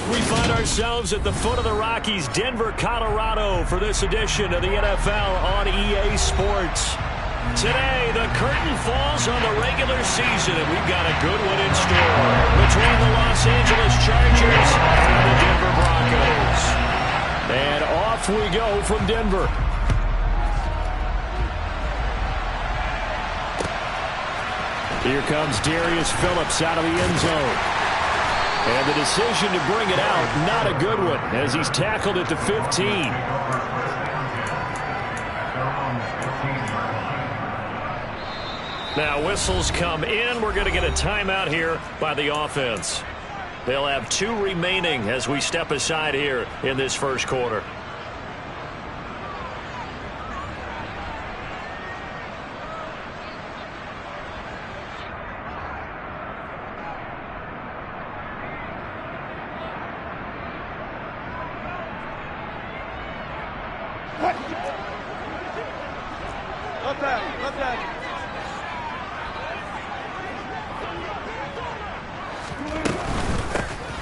We find ourselves at the foot of the Rockies, Denver, Colorado, for this edition of the NFL on EA Sports. Today, the curtain falls on the regular season, and we've got a good one in store between the Los Angeles Chargers and the Denver Broncos. And off we go from Denver. Here comes Darius Phillips out of the end zone. And the decision to bring it out, not a good one, as he's tackled at the 15. Now whistles come in. We're going to get a timeout here by the offense. They'll have 2 remaining as we step aside here in this first quarter.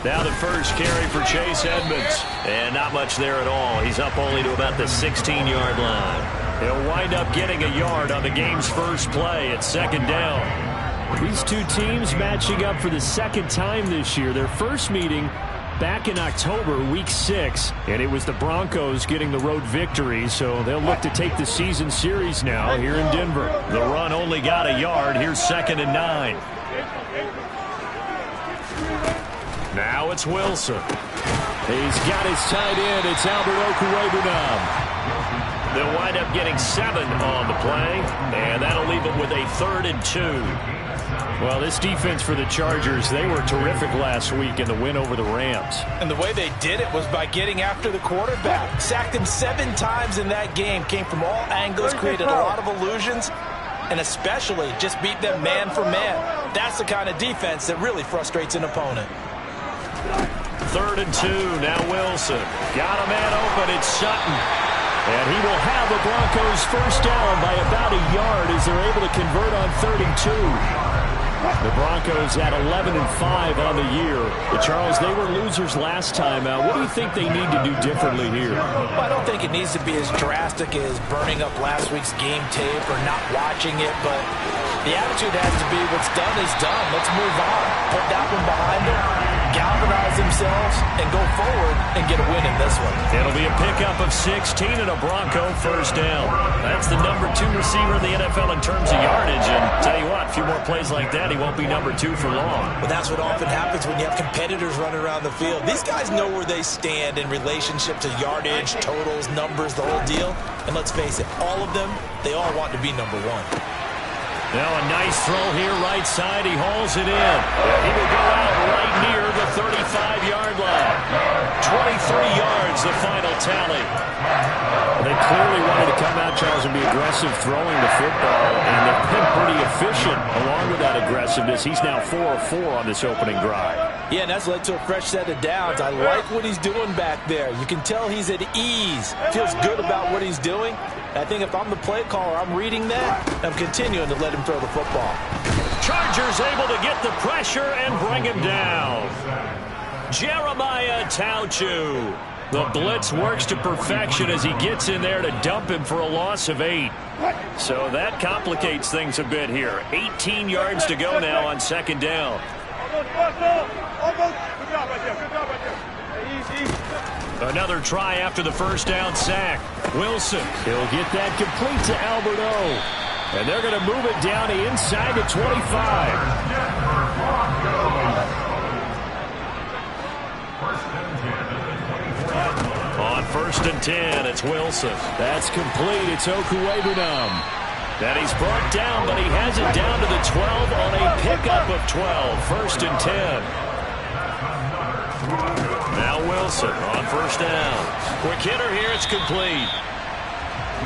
Now the first carry for Chase Edmonds. And not much there at all. He's up only to about the 16-yard line. He'll wind up getting a yard on the game's first play at second down. These two teams matching up for the second time this year. Their first meeting back in October, week 6. And it was the Broncos getting the road victory. So they'll look to take the season series now here in Denver. The run only got a yard. Here's 2nd and 9. Now it's Wilson. He's got his tight end. It's Albert Okwuegbunam. They'll wind up getting 7 on the play, and that'll leave them with a 3rd and 2. Well, this defense for the Chargers, they were terrific last week in the win over the Rams. And the way they did it was by getting after the quarterback. Sacked him 7 times in that game. Came from all angles, created a lot of illusions, and especially just beat them man for man. That's the kind of defense that really frustrates an opponent. 3rd and 2. Now Wilson. Got a man open. It's Sutton. And he will have the Broncos first down by about a yard as they're able to convert on 3rd and 2. The Broncos at 11-5 on the year. But Charles, they were losers last time out. What do you think they need to do differently here? Well, I don't think it needs to be as drastic as burning up last week's game tape or not watching it, but the attitude has to be what's done is done. Let's move on. Put that one behind them, galvanize themselves, and go forward and get a win in this one. It'll be a pickup of 16 and a Bronco first down. That's the number 2 receiver in the NFL in terms of yardage. And tell you what, a few more plays like that, he won't be number 2 for long. But that's what often happens when you have competitors running around the field. These guys know where they stand in relationship to yardage, totals, numbers, the whole deal. And let's face it, all of them, they all want to be number 1. Now a nice throw here, right side. He hauls it in. He will go out right near the 35-yard line. 23 yards, the final tally. They clearly wanted to come out, Charles, and be aggressive throwing the football, and they've been pretty efficient along with that aggressiveness. He's now 4 of 4 on this opening drive. Yeah, and that's led to a fresh set of downs. I like what he's doing back there. You can tell he's at ease. Feels good about what he's doing. I think if I'm the play caller, I'm reading that. I'm continuing to let him throw the football. Chargers able to get the pressure and bring him down. Jeremiah Tauchu. The blitz works to perfection as he gets in there to dump him for a loss of 8. So that complicates things a bit here. 18 yards to go now on 2nd down. Another try after the first down sack. Wilson, he'll get that complete to Albert O. And they're going to move it down to inside the 25. On 1st and 10, it's Wilson. That's complete. It's Okwuegbunam. And he's brought down, but he has it down to the 12 on a pickup of 12. 1st and 10. Now Wilson on 1st down. Quick hitter here. It's complete.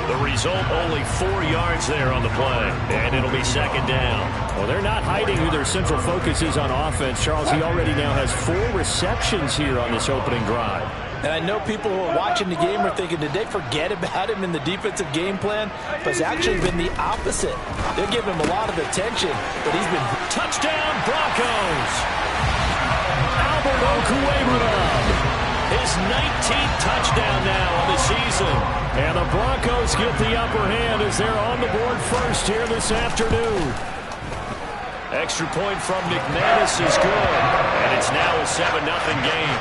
The result, only 4 yards there on the play. And it'll be 2nd down. Well, they're not hiding who their central focus is on offense. Charles, he already now has 4 receptions here on this opening drive. And I know people who are watching the game are thinking, did they forget about him in the defensive game plan? But it's actually been the opposite. They're giving him a lot of attention, but he's been... Touchdown, Broncos! Albert Okwuegbunam touchdown now on the season. And the Broncos get the upper hand as they're on the board first here this afternoon. Extra point from McManus is good. And it's now a 7-0 game.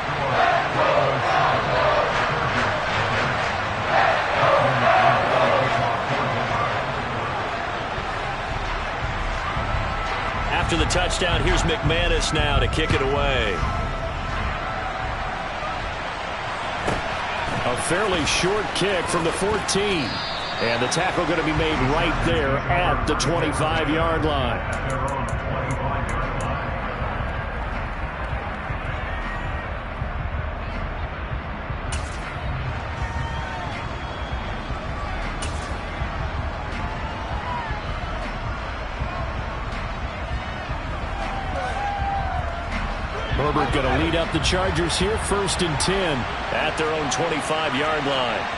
After the touchdown, here's McManus now to kick it away. A fairly short kick from the 14. And the tackle going to be made right there at the 25-yard line. Herbert going to lead up the Chargers here, 1st and 10 at their own 25-yard line.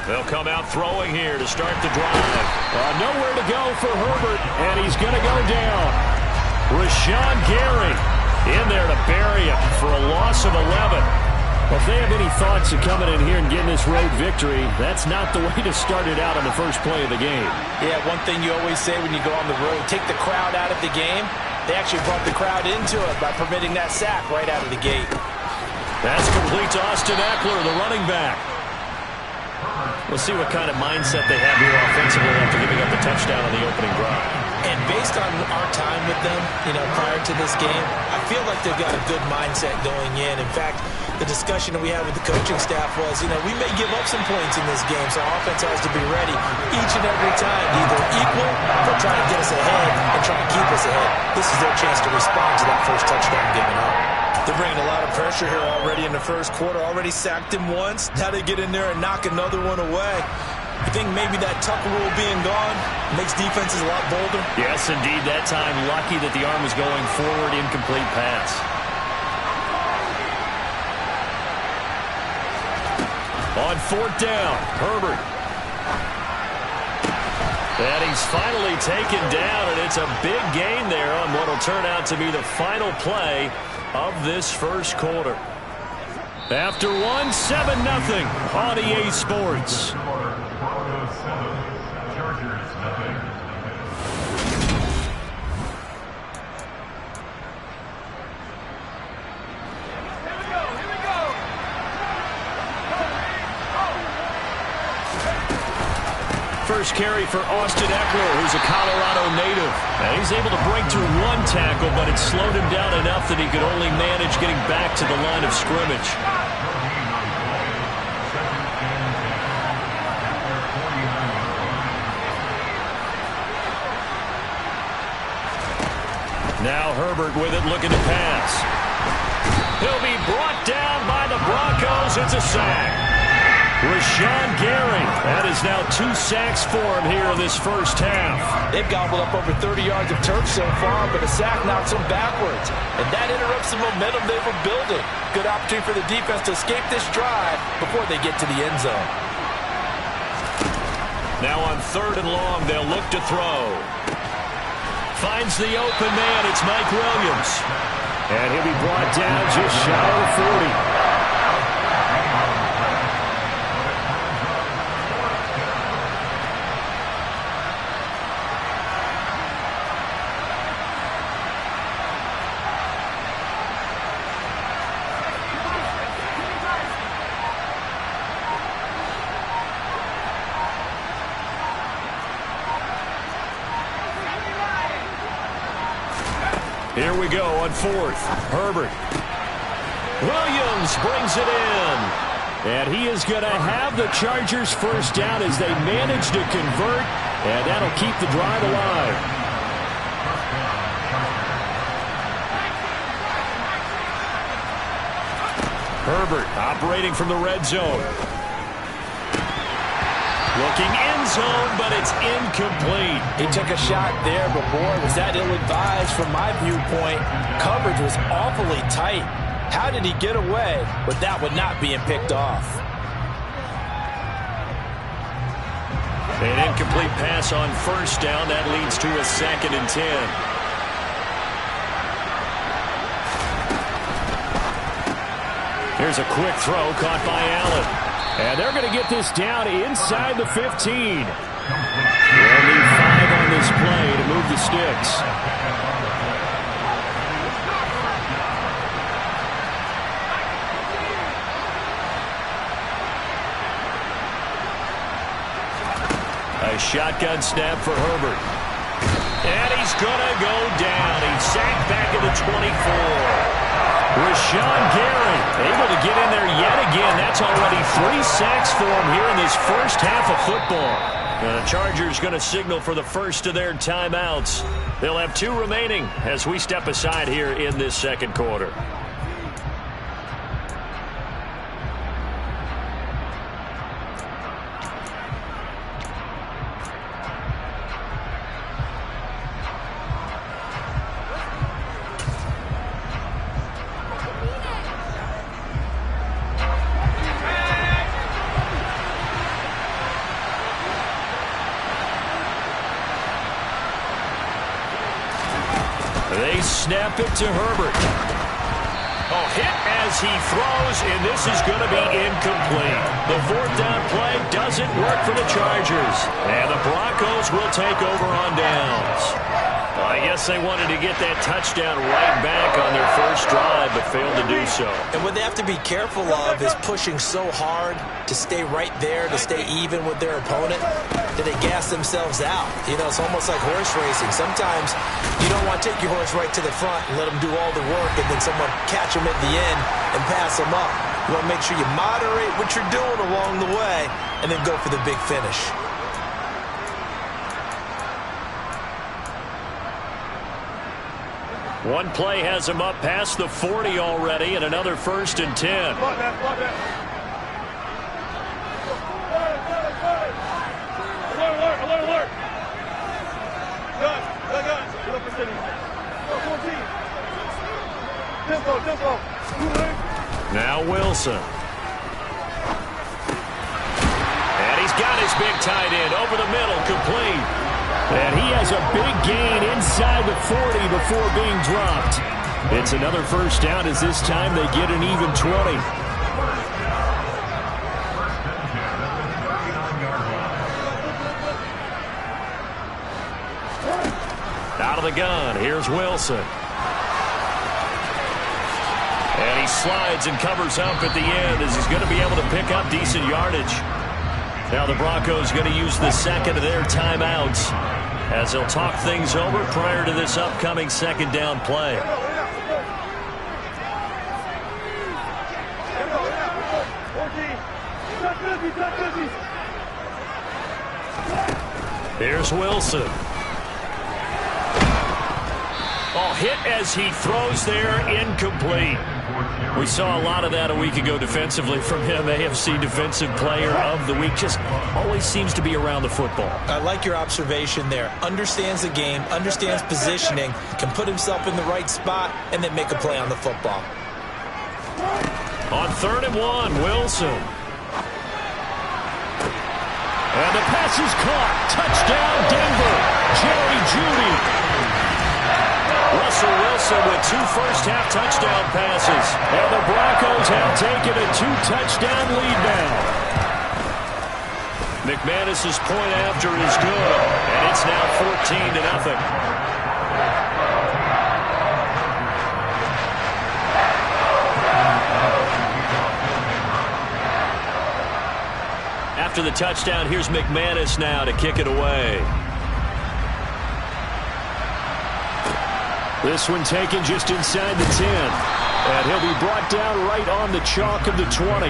They'll come out throwing here to start the drive. Nowhere to go for Herbert, and he's going to go down. Rashawn Gary in there to bury him for a loss of 11. Well, if they have any thoughts of coming in here and getting this road victory, that's not the way to start it out on the first play of the game. Yeah, one thing you always say when you go on the road, take the crowd out of the game. They actually brought the crowd into it by permitting that sack right out of the gate. That's complete to Austin Eckler, the running back. We'll see what kind of mindset they have here offensively after giving up the touchdown on the opening drive. And based on our time with them, prior to this game, I feel like they've got a good mindset going in. In fact, the discussion that we had with the coaching staff was, we may give up some points in this game, so our offense has to be ready each and every time to either equal or try to get us ahead and try and keep us ahead. This is their chance to respond to that first touchdown given up. They're bringing a lot of pressure here already in the first quarter. Already sacked him once. Now they get in there and knock another one away. I think maybe that Tucker rule being gone makes defenses a lot bolder. Yes, indeed. That time, lucky that the arm was going forward. Incomplete pass. On 4th down, Herbert. And he's finally taken down, and it's a big gain there on what will turn out to be the final play of this first quarter. After 1, 7-0 on EA Sports. First carry for Austin Eckler, who's a Colorado native. And he's able to break through one tackle, but it slowed him down enough that he could only manage getting back to the line of scrimmage. Now Herbert with it, looking to pass. He'll be brought down by the Broncos. It's a sack. Rashawn Gary, that is now 2 sacks for him here in this first half. They've gobbled up over 30 yards of turf so far, but a sack knocks them backwards. And that interrupts the momentum they were building. Good opportunity for the defense to escape this drive before they get to the end zone. Now on 3rd and long, they'll look to throw. Finds the open man, it's Mike Williams. And he'll be brought down just shy of 40. Here we go on 4th. Herbert. Williams brings it in. And he is going to have the Chargers first down as they manage to convert. And that'll keep the drive alive. Herbert operating from the red zone. Looking end zone, but it's incomplete. He took a shot there, but boy, was that ill-advised from my viewpoint. Coverage was awfully tight. How did he get away with that one not being picked off? An incomplete pass on first down. That leads to a 2nd and 10. Here's a quick throw caught by Allen. And they're going to get this down inside the 15. They'll need 5 on this play to move the sticks. A shotgun snap for Herbert. And he's going to go down. He's sacked back at the 24. Rashawn Gary able to get in there yet again. That's already 3 sacks for him here in this first half of football. The Chargers going to signal for the first of their timeouts. They'll have 2 remaining as we step aside here in this second quarter. They snap it to Herbert. Oh, hit as he throws, and this is going to be incomplete. The 4th down play doesn't work for the Chargers, and the Broncos will take over on downs. Well, I guess they wanted to get that touchdown right back on their first drive, but failed to do so. And what they have to be careful of is pushing so hard to stay right there, to stay even with their opponent, that they gas themselves out. You know, it's almost like horse racing. Sometimes you don't want to take your horse right to the front and let them do all the work, and then someone catch them at the end and pass them up. You want to make sure you moderate what you're doing along the way and then go for the big finish. One play has him up past the 40 already, and another 1st and 10. Alert. Tempo. Now Wilson. And he's got his big tight end over the middle, complete. And he has a big gain inside the 40 before being dropped. It's another first down as this time they get an even 20. Out of the gun, here's Wilson. And he slides and covers up at the end as he's going to be able to pick up decent yardage. Now the Broncos going to use the 2nd of their timeouts as they'll talk things over prior to this upcoming 2nd down play. Here's Wilson. Oh, hit as he throws there, incomplete. We saw a lot of that a week ago defensively from him. AFC Defensive Player of the Week. Just always seems to be around the football. I like your observation there. Understands the game, understands positioning, can put himself in the right spot, and then make a play on the football. On 3rd and 1, Wilson. And the pass is caught. Touchdown, Denver. Jerry Jeudy. Russell Wilson with 2 first-half touchdown passes. And the Broncos have taken a 2-touchdown lead now. McManus's point after is good, and it's now 14-0. After the touchdown, here's McManus now to kick it away. This one taken just inside the 10. And he'll be brought down right on the chalk of the 20.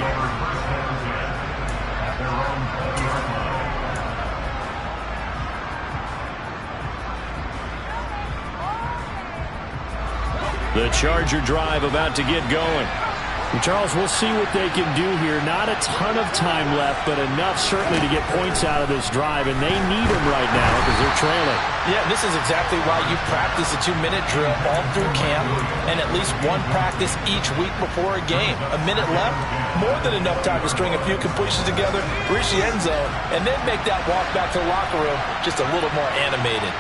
The Charger drive about to get going. Charles, we'll see what they can do here. Not a ton of time left, but enough certainly to get points out of this drive, and they need them right now because they're trailing. Yeah, this is exactly why you practice a 2-minute drill all through camp and at least one practice each week before a game. A minute left, more than enough time to string a few completions together, reach the end zone, and then make that walk back to the locker room just a little more animated.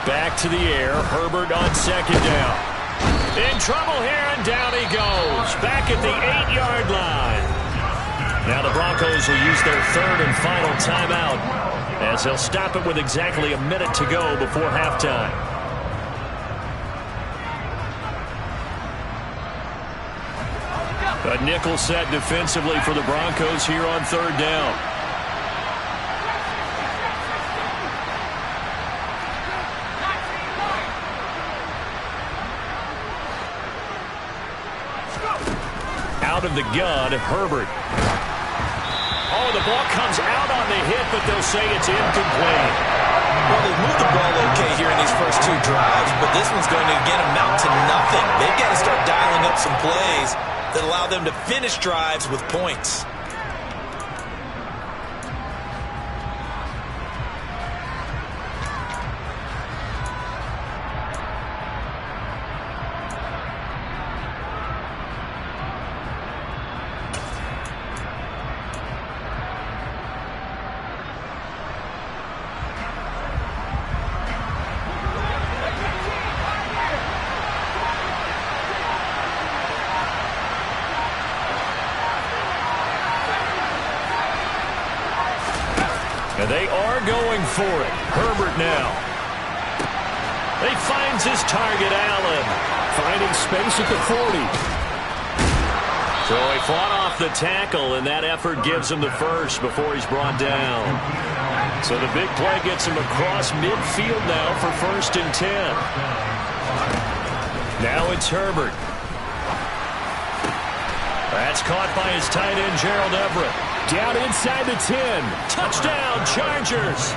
Back to the air, Herbert on second down. In trouble here, and down he goes. Back at the 8-yard line. Now the Broncos will use their third and final timeout as they'll stop it with exactly a minute to go before halftime. A nickel set defensively for the Broncos here on third down. Out of the gun, Herbert. Oh, the ball comes out on the hit, but they'll say it's incomplete. Well, they've moved the ball okay here in these first two drives, but this one's going to again amount to nothing. They've got to start dialing up some plays that allow them to finish drives with points. And they are going for it. Herbert now. He finds his target, Allen. Finding space at the 40. So he fought off the tackle, and that effort gives him the first before he's brought down. So the big play gets him across midfield now for 1st and 10. Now it's Herbert. That's caught by his tight end, Gerald Everett. Down inside the 10. Touchdown, Chargers.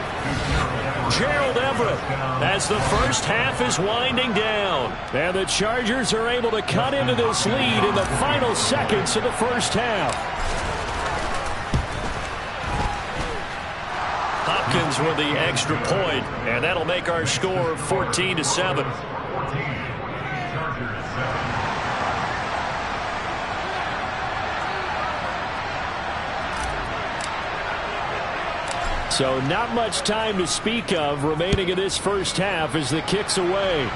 Gerald Everett as the first half is winding down. And the Chargers are able to cut into this lead in the final seconds of the first half. Hopkins with the extra point, and that'll make our score 14-7. So not much time to speak of remaining in this first half as the kick's away.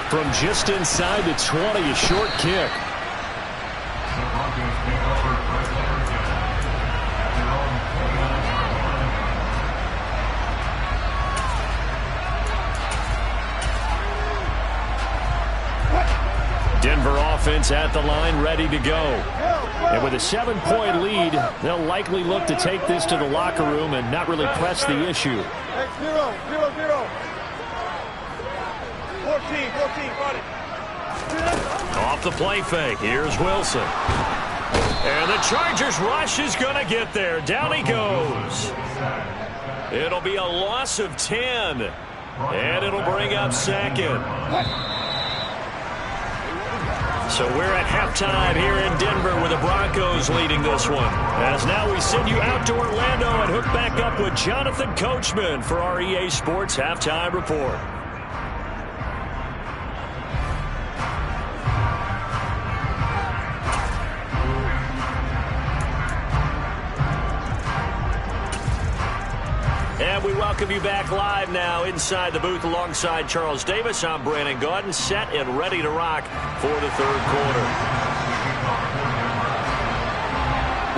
From just inside the 20, a short kick. Denver offense at the line, ready to go. And with a 7-point lead, they'll likely look to take this to the locker room and not really press the issue. 0-0-0. 14, got it. Off the play fake, here's Wilson. And the Chargers rush is going to get there. Down he goes. It'll be a loss of 10. And it'll bring up second. So we're at halftime here in Denver with the Broncos leading this one. As now we send you out to Orlando and hook back up with Jonathan Coachman for our EA Sports Halftime Report. And we welcome you back live now inside the booth alongside Charles Davis. I'm Brandon Gaudin, set and ready to rock for the third quarter.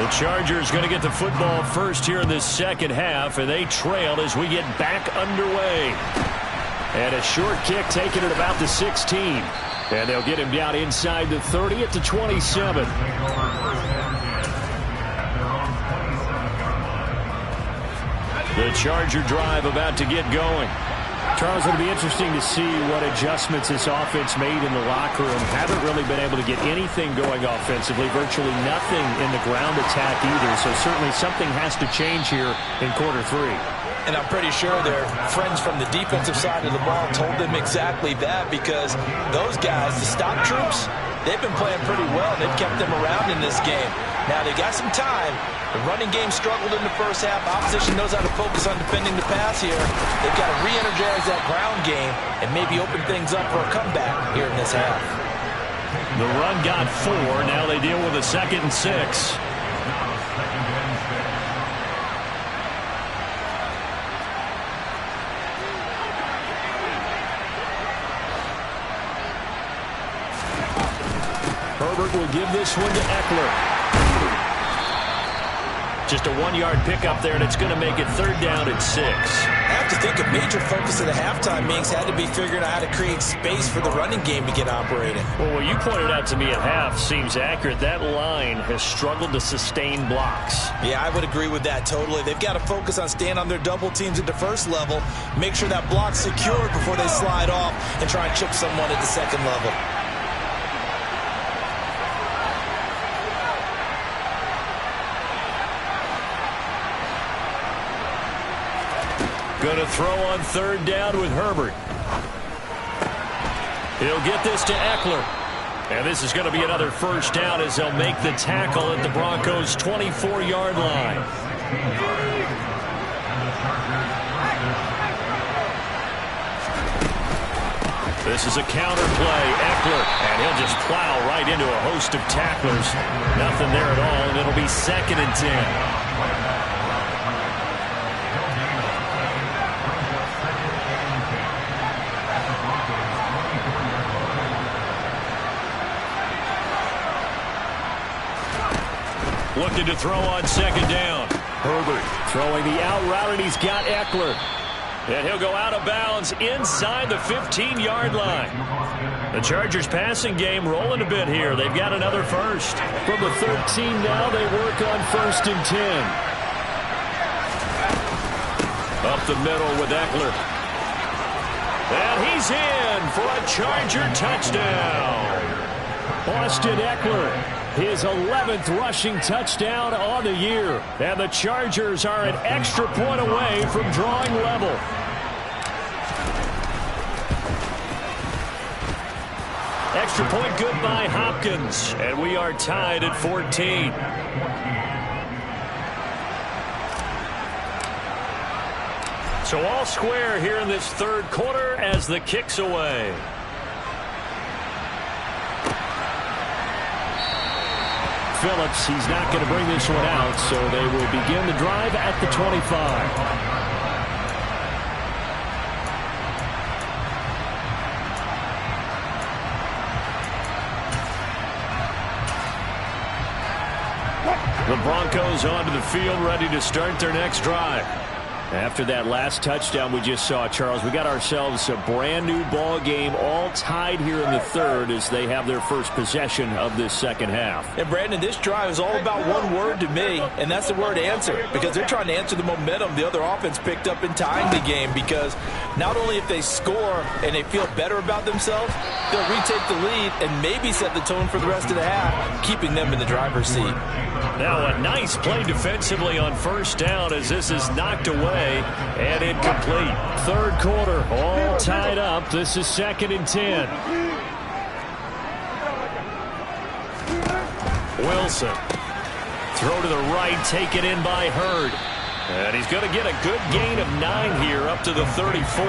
The Chargers going to get the football first here in this second half, and they trail as we get back underway. And a short kick taken at about the 16. And they'll get him down inside the 30 at the 27. The Charger drive about to get going. Charles, it'll be interesting to see what adjustments this offense made in the locker room. Haven't really been able to get anything going offensively, virtually nothing in the ground attack either. So certainly something has to change here in quarter 3. And I'm pretty sure their friends from the defensive side of the ball told them exactly that, because those guys, the stop troops, they've been playing pretty well. They've kept them around in this game. Now they got some time. The running game struggled in the first half. Opposition knows how to focus on defending the pass here. They've got to re-energize that ground game and maybe open things up for a comeback here in this half. The run got 4. Now they deal with a 2nd and 6. Herbert will give this one to Eckler. Just a 1-yard pickup there, and it's going to make it 3rd down and 6. I have to think a major focus of the halftime meetings had to be figuring out how to create space for the running game to get operating. Well, what you pointed out to me at half seems accurate. That line has struggled to sustain blocks. Yeah, I would agree with that totally. They've got to focus on staying on their double teams at the first level, make sure that block's secured before they slide off and try and chip someone at the second level. Going to throw on 3rd down with Herbert. He'll get this to Eckler. And this is going to be another 1st down as they'll make the tackle at the Broncos' 24-yard line. This is a counter play. Eckler, and he'll just plow right into a host of tacklers. Nothing there at all, and it'll be 2nd and 10. Looking to throw on 2nd down. Herbert throwing the out route, and he's got Eckler. And he'll go out of bounds inside the 15-yard line. The Chargers passing game rolling a bit here. They've got another 1st. From the 13 now, they work on 1st and 10. Up the middle with Eckler. And he's in for a Charger touchdown. Austin Eckler, his 11th rushing touchdown on the year. And the Chargers are an extra point away from drawing level. Extra point good by Hopkins. And we are tied at 14. So all square here in this 3rd quarter as the kick's away. Phillips, he's not going to bring this one out, so they will begin the drive at the 25. The Broncos onto the field, ready to start their next drive. After that last touchdown we just saw, Charles, we got ourselves a brand new ball game, all tied here in the 3rd as they have their first possession of this 2nd half. And Brandon, this drive is all about one word to me, and that's the word answer, because they're trying to answer the momentum the other offense picked up in tying the game, because not only if they score and they feel better about themselves, they'll retake the lead and maybe set the tone for the rest of the half, keeping them in the driver's seat. Now a nice play defensively on 1st down as this is knocked away and incomplete. 3rd quarter, all tied up. This is 2nd and 10. Wilson. Throw to the right, taken in by Hurd. And he's going to get a good gain of 9 here up to the 34.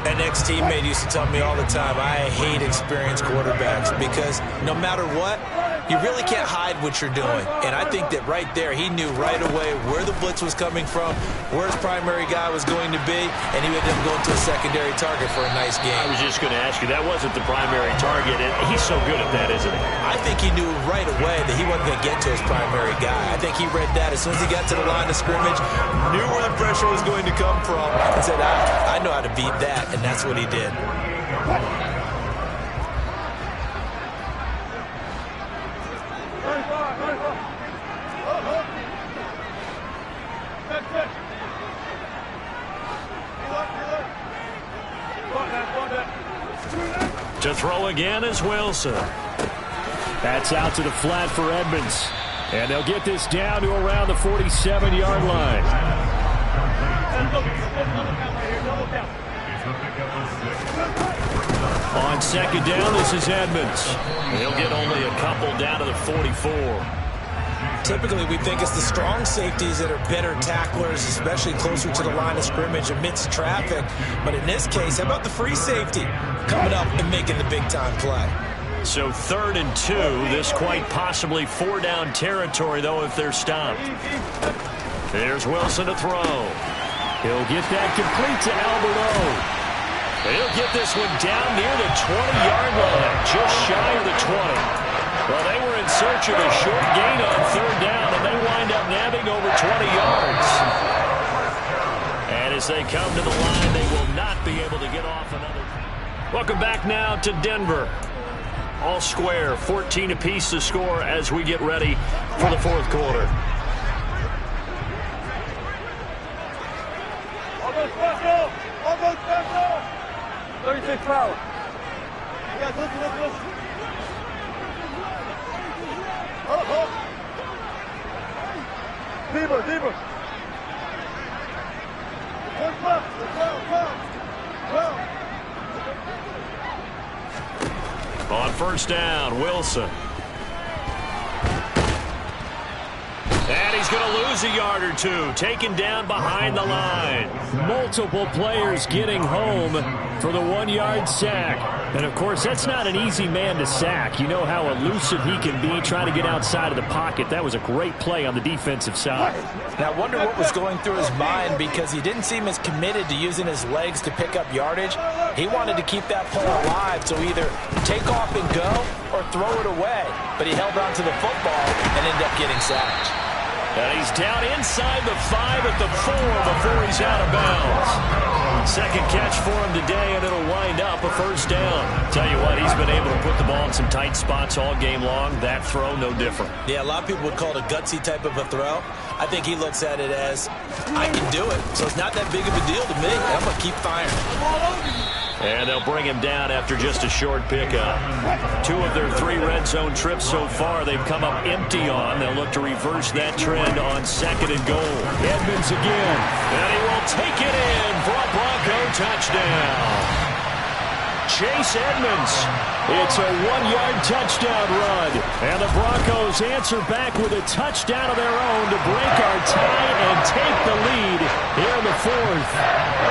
An ex-teammate used to tell me all the time, I hate experienced quarterbacks because no matter what, you really can't hide what you're doing. And I think that right there, he knew right away where the blitz was coming from, where his primary guy was going to be, and he ended up going to a secondary target for a nice game. I was just going to ask you, that wasn't the primary target, and he's so good at that, isn't he? I think he knew right away that he wasn't going to get to his primary guy. I think he read that as soon as he got to the line of scrimmage, knew where the pressure was going to come from, and said, I know how to beat that, and that's what he did. To throw again is Wilson. That's out to the flat for Edmonds. And they'll get this down to around the 47-yard line. On second down, this is Edmonds. He'll get only a couple down to the 44. Typically, we think it's the strong safeties that are better tacklers, especially closer to the line of scrimmage amidst traffic. But in this case, how about the free safety coming up and making the big-time play? So 3rd and 2. This quite possibly 4-down territory, though, if they're stopped. Here's Wilson to throw. He'll get that complete to Alberto. He'll get this one down near the 20-yard line, just shy of the 20. Well, they were in search of a short gain on 3rd down, and they wind up nabbing over 20 yards. And as they come to the line, they will not be able to get off another. Welcome back now to Denver. All square, 14 apiece to score as we get ready for the 4th quarter. Almost back up! Almost back up! 36 power. You guys listen. Deeper. On 1st down, Wilson. And he's going to lose a yard or two, taken down behind the line. Multiple players getting home for the 1-yard sack. And, of course, that's not an easy man to sack. You know how elusive he can be trying to get outside of the pocket. That was a great play on the defensive side. Now, I wonder what was going through his mind because he didn't seem as committed to using his legs to pick up yardage. He wanted to keep that play alive, so either take off and go or throw it away. But he held on to the football and ended up getting sacked. And he's down inside the 5 at the 4 before he's out of bounds. Second catch for him today, and it'll wind up a 1st down. Tell you what, he's been able to put the ball in some tight spots all game long. That throw, no different. Yeah, a lot of people would call it a gutsy type of a throw. I think he looks at it as, I can do it. So it's not that big of a deal to me. I'm going to keep firing. And they'll bring him down after just a short pickup. 2 of their 3 red zone trips so far they've come up empty on. They'll look to reverse that trend on 2nd and goal. Edmonds again. And he will take it in for a Bronco touchdown. Chase Edmonds. It's a 1-yard touchdown run. And the Broncos answer back with a touchdown of their own to break our tie and take the lead here in the 4th.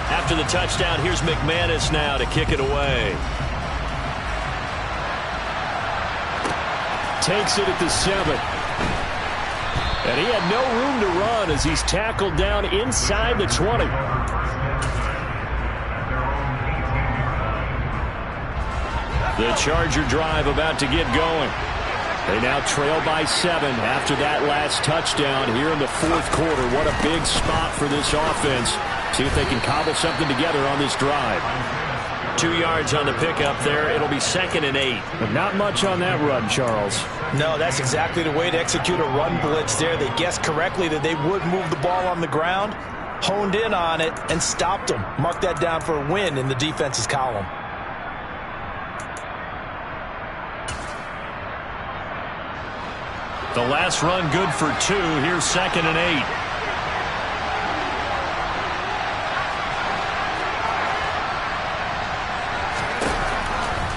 After the touchdown, here's McManus now to kick it away. Takes it at the 7. And he had no room to run as he's tackled down inside the 20. The Charger drive about to get going. They now trail by 7 after that last touchdown here in the 4th quarter. What a big spot for this offense. See if they can cobble something together on this drive. 2 yards on the pickup there. It'll be 2nd and 8. But not much on that run, Charles. No, that's exactly the way to execute a run blitz there. They guessed correctly that they would move the ball on the ground, honed in on it, and stopped them. Mark that down for a win in the defense's column. The last run good for 2. Here's 2nd and 8.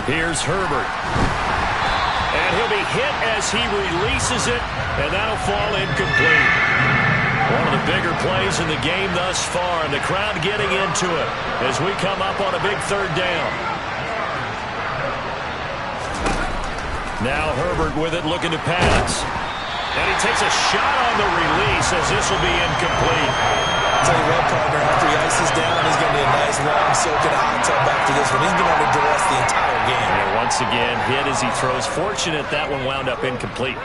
Here's Herbert. And he'll be hit as he releases it, and that'll fall incomplete. One of the bigger plays in the game thus far, and the crowd getting into it as we come up on a big 3rd down. Now Herbert with it, looking to pass. And he takes a shot on the release as this will be incomplete. I'll tell you what, partner, after he ices down, he's going to be a nice, long, soaking hot tub after this one. He's going to have to duress the entire game. And once again, hit as he throws. Fortunate that one wound up incomplete.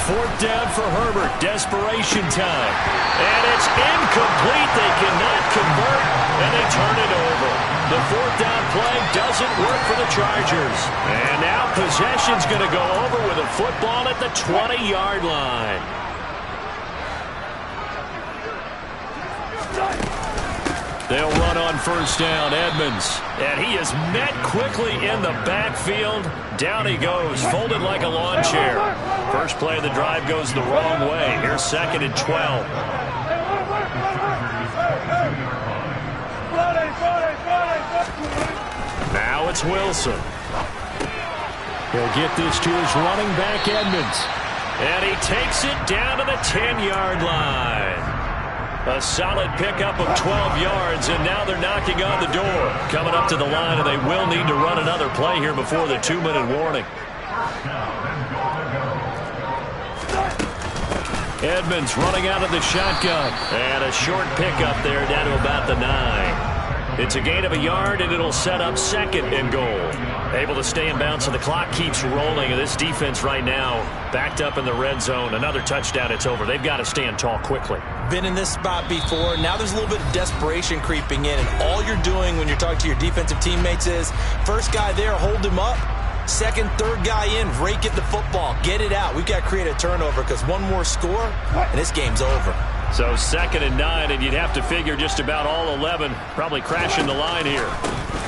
4th down for Herbert. Desperation time. And it's incomplete. They cannot convert, and they turn it over. The 4th down play doesn't work for the Chargers. And now possession's going to go over with a football at the 20-yard line. They'll run on 1st down, Edmonds. And he is met quickly in the backfield. Down he goes, folded like a lawn chair. First play of the drive goes the wrong way. Here's 2nd and 12. Now it's Wilson. He'll get this to his running back, Edmonds. And he takes it down to the 10-yard line. A solid pickup of 12 yards, and now they're knocking on the door. Coming up to the line, and they will need to run another play here before the 2-minute warning. Edmonds running out of the shotgun. And a short pickup there down to about the 9. It's a gain of a yard, and it'll set up 2nd and goal. Able to stay in bounds, so the clock keeps rolling. And this defense right now backed up in the red zone. Another touchdown, it's over. They've got to stand tall quickly. Been in this spot before. Now there's a little bit of desperation creeping in. And all you're doing when you're talking to your defensive teammates is, first guy there, hold him up. Second, third guy in, rake it the football. Get it out. We've got to create a turnover because one more score, and this game's over. So 2nd and 9, and you'd have to figure just about all 11 probably crashing the line here.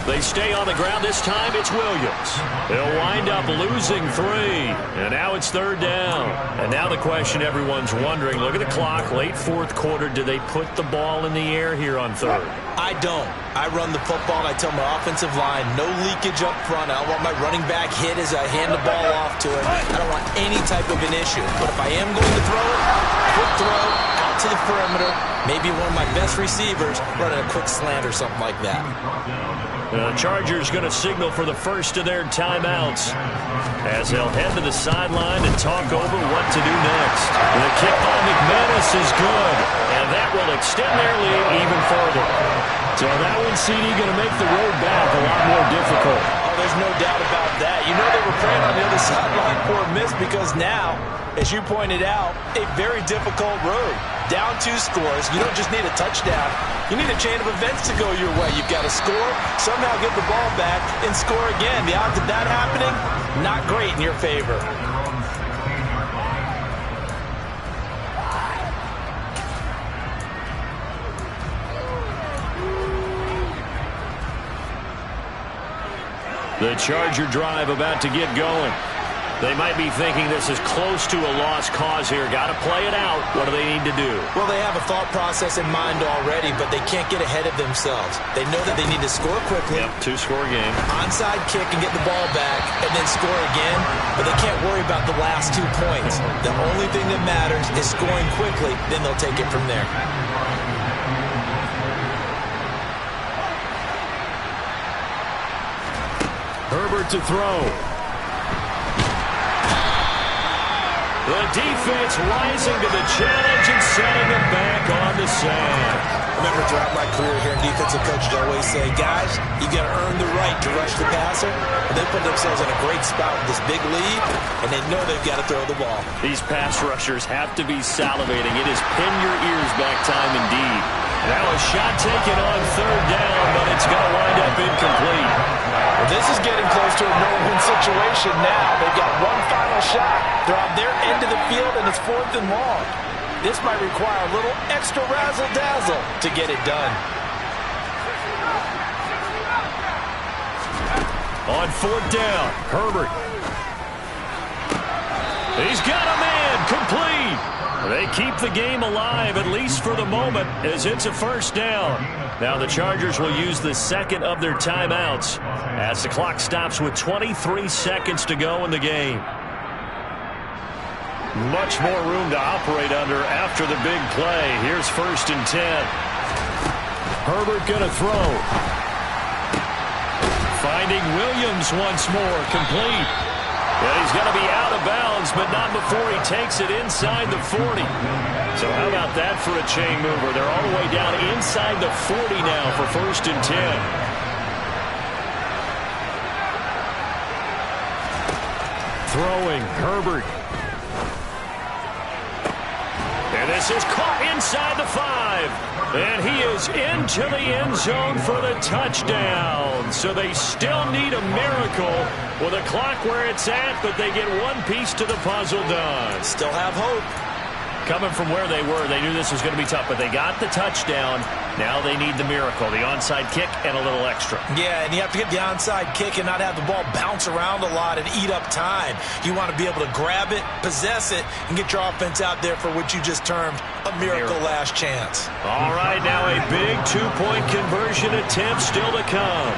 They stay on the ground. This time it's Williams. They'll wind up losing 3. And now it's 3rd down. And now the question everyone's wondering, look at the clock, late 4th quarter. Do they put the ball in the air here on 3rd? I don't. I run the football, and I tell my offensive line, no leakage up front. I don't want my running back hit as I hand the ball off to him. I don't want any type of an issue. But if I am going to throw it, quick throw, out to the perimeter, maybe one of my best receivers running a quick slant or something like that. The Chargers going to signal for the first of their timeouts as they'll head to the sideline and talk over what to do next. The kick by McManus is good, and that will extend their lead even further. So that one, CD, going to make the road back a lot more difficult. Oh, there's no doubt about that. You know they were praying on the other sideline for a miss because now, as you pointed out, a very difficult road. Down 2 scores. You don't just need a touchdown. You need a chain of events to go your way. You've got to score, somehow get the ball back, and score again. The odds of that happening, not great in your favor. The Charger drive about to get going. They might be thinking this is close to a lost cause here. Got to play it out. What do they need to do? Well, they have a thought process in mind already, but they can't get ahead of themselves. They know that they need to score quickly. Yep, 2-score game. Onside kick and get the ball back, and then score again. But they can't worry about the last 2 points. The only thing that matters is scoring quickly. Then they'll take it from there. Herbert to throw. The defense rising to the challenge and setting them back on the sand. Remember, throughout my career here in defensive coaching, I always say, guys, you got to earn the right to rush the passer. And they put themselves in a great spot with this big lead, and they know they've got to throw the ball. These pass rushers have to be salivating. It is pin your ears back time indeed. Now a shot taken on 3rd down, but it's going to wind up incomplete. Well, this is getting close to a no-win situation now. They've got one final shot. They're on their end of the field, and it's 4th and long. This might require a little extra razzle-dazzle to get it done. On 4th down, Herbert. He's got a man, complete. They keep the game alive, at least for the moment, as it's a 1st down. Now the Chargers will use the 2nd of their timeouts as the clock stops with 23 seconds to go in the game. Much more room to operate under after the big play. Here's 1st and 10. Herbert going to throw. Finding Williams once more, complete. And he's going to be out of bounds, but not before he takes it inside the 40. So how about that for a chain mover? They're all the way down inside the 40 now for 1st and 10. Throwing, Herbert. And this is caught inside the 5. And he is into the end zone for the touchdown. So they still need a miracle with a clock where it's at, but they get one piece to the puzzle done. Still have hope. Coming from where they were, they knew this was going to be tough, but they got the touchdown. Now they need the miracle, the onside kick and a little extra. Yeah, and you have to get the onside kick and not have the ball bounce around a lot and eat up time. You want to be able to grab it, possess it, and get your offense out there for what you just termed a miracle last chance. All right, now a big two-point conversion attempt still to come.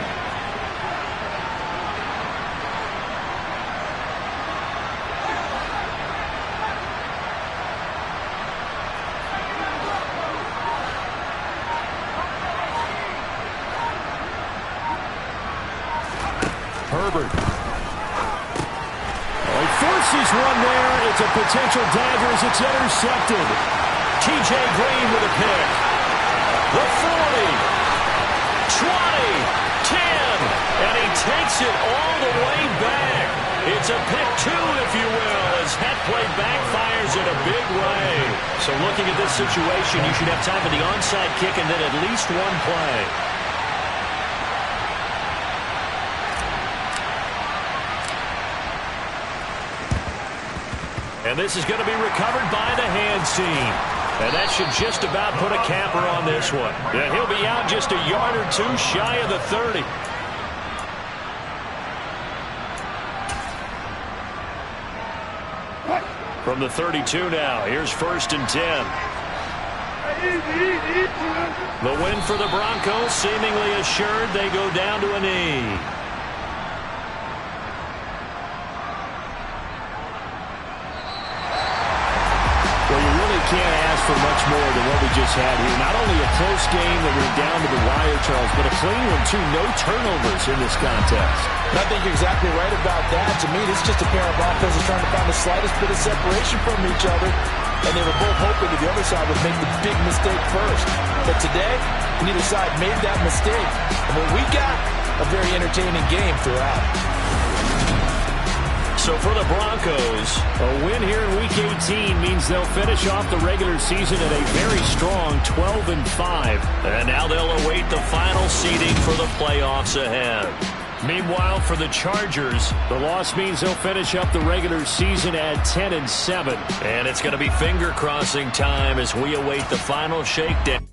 Herbert. Oh, he forces one there. It's a potential dagger as it's intercepted. T.J. Green with a pick. The 40, 20, 10, and he takes it all the way back. It's a pick 2, if you will, as that play backfires in a big way. So looking at this situation, you should have time for the onside kick and then at least one play. And this is going to be recovered by the hands team. And that should just about put a capper on this one. Yeah, he'll be out just a yard or two shy of the 30. From the 32 now, here's 1st and 10. The win for the Broncos seemingly assured. They go down to a knee. Can't ask for much more than what we just had here. Not only a close game that went down to the wire, Charles, but a clean one, too. No turnovers in this contest. I think you're exactly right about that. To me, this is just a pair of offenses trying to find the slightest bit of separation from each other, and they were both hoping that the other side would make the big mistake first. But today, neither side made that mistake. And what we got, a very entertaining game throughout. So for the Broncos, a win here in Week 18 means they'll finish off the regular season at a very strong 12-5. And now they'll await the final seeding for the playoffs ahead. Meanwhile, for the Chargers, the loss means they'll finish up the regular season at 10-7. And it's going to be finger-crossing time as we await the final shakedown.